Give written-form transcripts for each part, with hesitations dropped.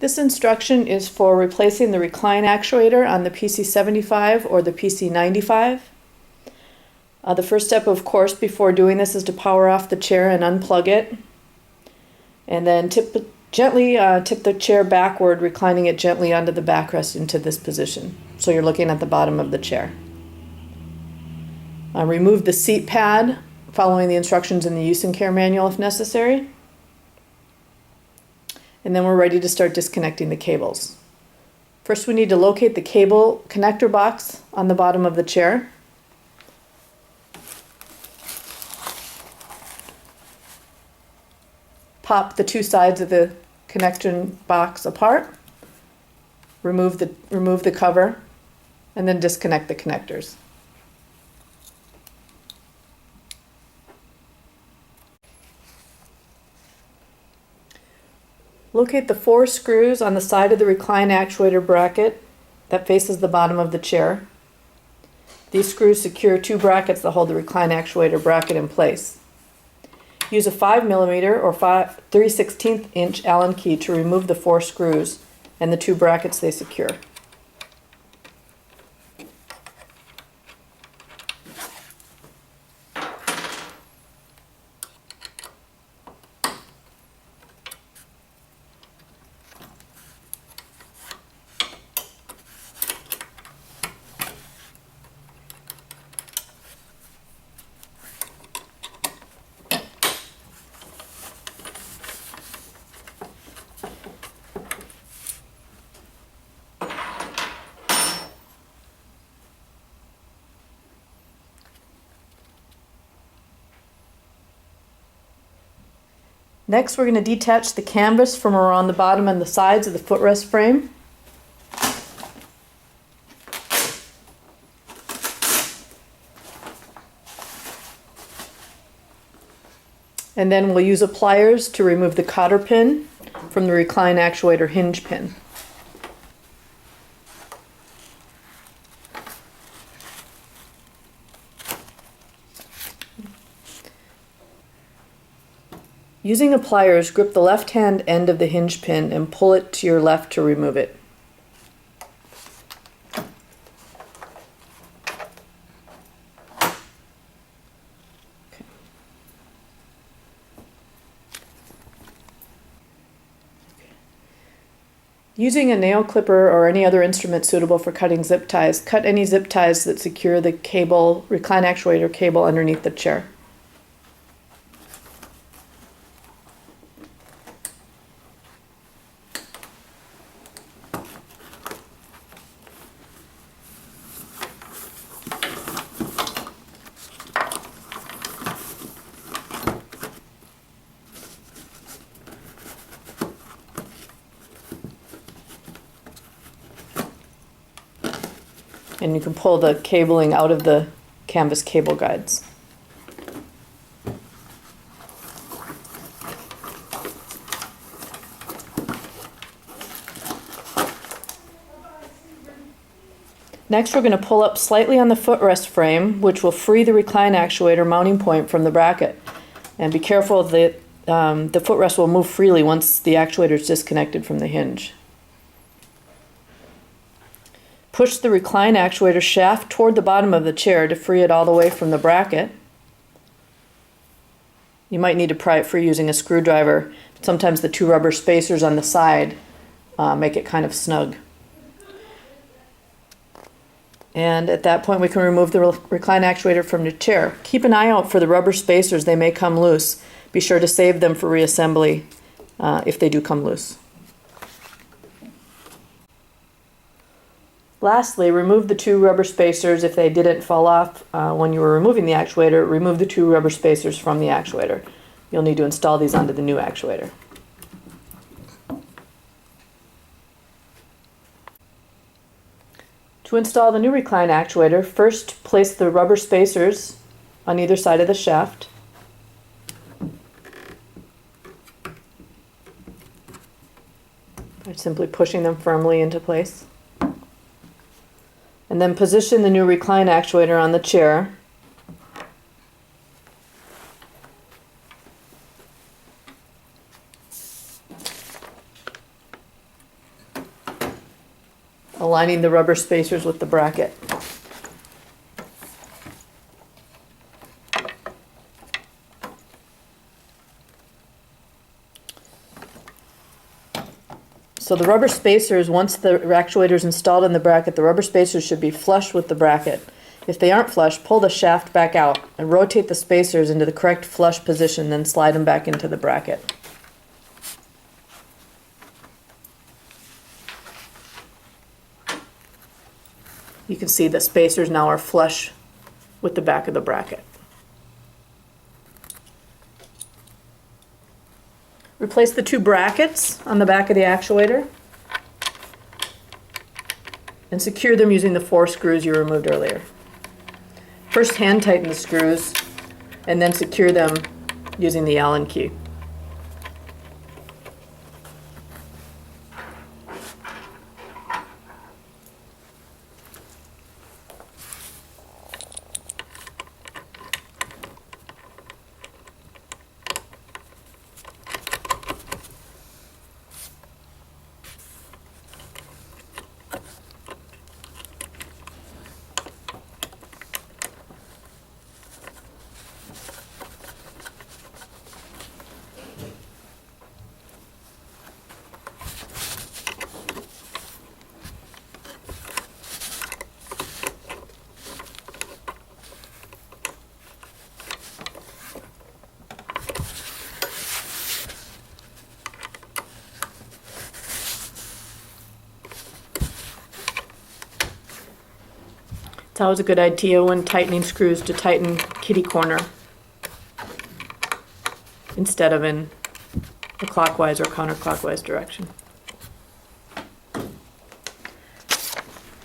This instruction is for replacing the recline actuator on the PC-075 or the PC-095. The first step, of course, before doing this is to power off the chair and unplug it. And then gently tip the chair backward, reclining it gently onto the backrest into this position. So you're looking at the bottom of the chair. Remove the seat pad, following the instructions in the use and care manual if necessary. And then we're ready to start disconnecting the cables. First, we need to locate the cable connector box on the bottom of the chair. Pop the two sides of the connection box apart, remove the cover, and then disconnect the connectors. Locate the 4 screws on the side of the recline actuator bracket that faces the bottom of the chair. These screws secure 2 brackets that hold the recline actuator bracket in place. Use a 5mm or 3/16 inch Allen key to remove the 4 screws and the 2 brackets they secure. Next, we're going to detach the canvas from around the bottom and the sides of the footrest frame. And then we'll use pliers to remove the cotter pin from the recline actuator hinge pin. Using pliers, grip the left-hand end of the hinge pin and pull it to your left to remove it. Okay. Using a nail clipper or any other instrument suitable for cutting zip ties, cut any zip ties that secure the recline actuator cable underneath the chair. And you can pull the cabling out of the canvas cable guides. Next, we're going to pull up slightly on the footrest frame, which will free the recline actuator mounting point from the bracket. And be careful that the footrest will move freely once the actuator is disconnected from the hinge. Push the recline actuator shaft toward the bottom of the chair to free it all the way from the bracket. You might need to pry it free using a screwdriver. Sometimes the 2 rubber spacers on the side make it kind of snug. And at that point we can remove the recline actuator from the chair. Keep an eye out for the rubber spacers, they may come loose. Be sure to save them for reassembly if they do come loose. Lastly, remove the 2 rubber spacers if they didn't fall off when you were removing the actuator. Remove the 2 rubber spacers from the actuator. You'll need to install these onto the new actuator. To install the new recline actuator, first place the rubber spacers on either side of the shaft. By simply pushing them firmly into place. And then position the new recline actuator on the chair. aligning the rubber spacers with the bracket. So the rubber spacers, once the actuator is installed in the bracket, the rubber spacers should be flush with the bracket. If they aren't flush, pull the shaft back out and rotate the spacers into the correct flush position, then slide them back into the bracket. You can see the spacers now are flush with the back of the bracket. Replace the two brackets on the back of the actuator and secure them using the 4 screws you removed earlier. First hand tighten the screws and then secure them using the Allen key. It's always a good idea when tightening screws to tighten kitty corner instead of in the clockwise or counterclockwise direction.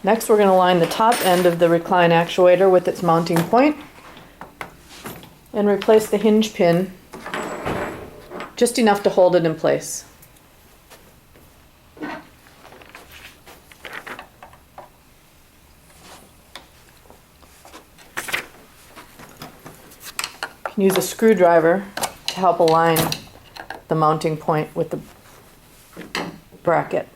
Next, we're going to line the top end of the Recline actuator with its mounting point and replace the hinge pin just enough to hold it in place. Use a screwdriver to help align the mounting point with the bracket.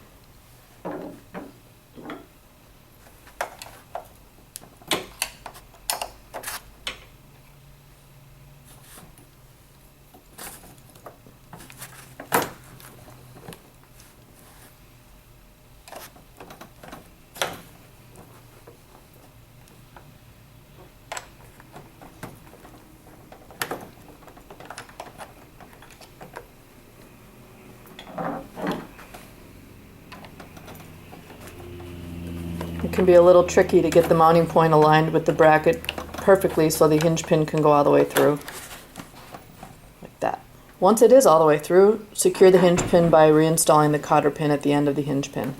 It can be a little tricky to get the mounting point aligned with the bracket perfectly so the hinge pin can go all the way through, like that. Once it is all the way through, secure the hinge pin by reinstalling the cotter pin at the end of the hinge pin.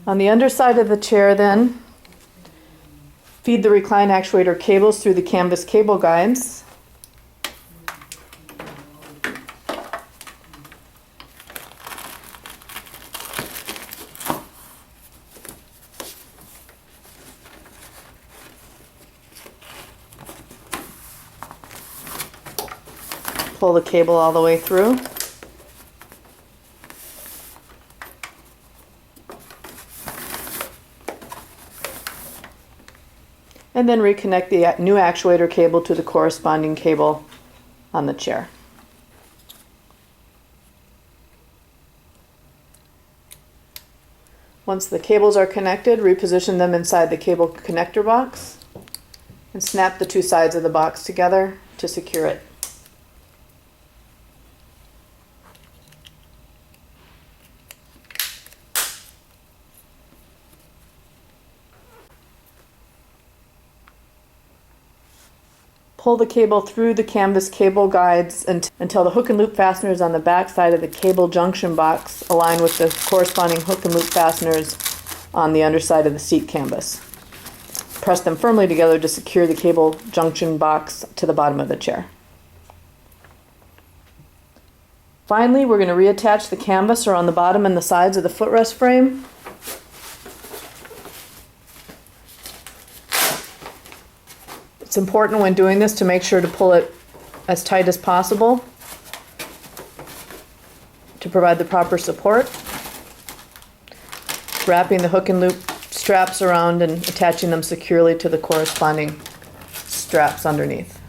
On the underside of the chair then, feed the Recline actuator cables through the canvas cable guides. Pull the cable all the way through. And then reconnect the new actuator cable to the corresponding cable on the chair. Once the cables are connected, reposition them inside the cable connector box and snap the two sides of the box together to secure it. Pull the cable through the canvas cable guides until the hook and loop fasteners on the back side of the cable junction box align with the corresponding hook and loop fasteners on the underside of the seat canvas. Press them firmly together to secure the cable junction box to the bottom of the chair. Finally, we're going to reattach the canvas around the bottom and the sides of the footrest frame. It's important when doing this to make sure to pull it as tight as possible to provide the proper support. Wrapping the hook and loop straps around and attaching them securely to the corresponding straps underneath.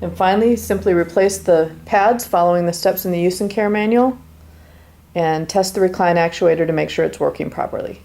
And finally, simply replace the pads following the steps in the use and care manual and test the Recline actuator to make sure it's working properly.